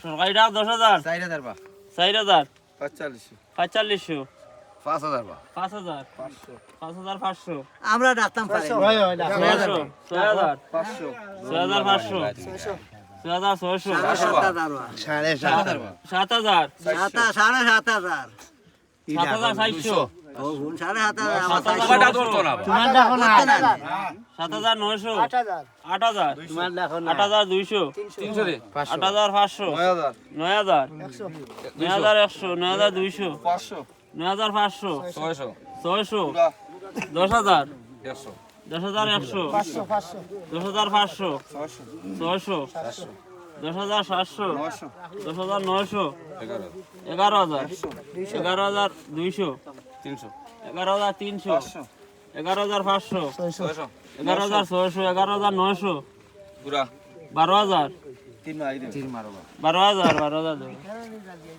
500 কয়টা 10000 4000 বা 4000 4500 4500 5000 বা 5000 5500 আমরা ডাকতাম পারি 6000 6500 6600 সাড়ে 7000 7000 সাড়ে 7000 7400 ও গুণ সাড়ে 7000 কয়টা ধরতো না তোমার দেখো না 7900 8000 8000 তোমার দেখো না 8200 300 রে 8500 9000 9000 9100 9200 500 9500 600 600 পুরা 10000 100 10100 10500 600 10700 10900 11000 11200 300 11300 11500 600 11600 11900 পুরা 12000 3 মারবা 12000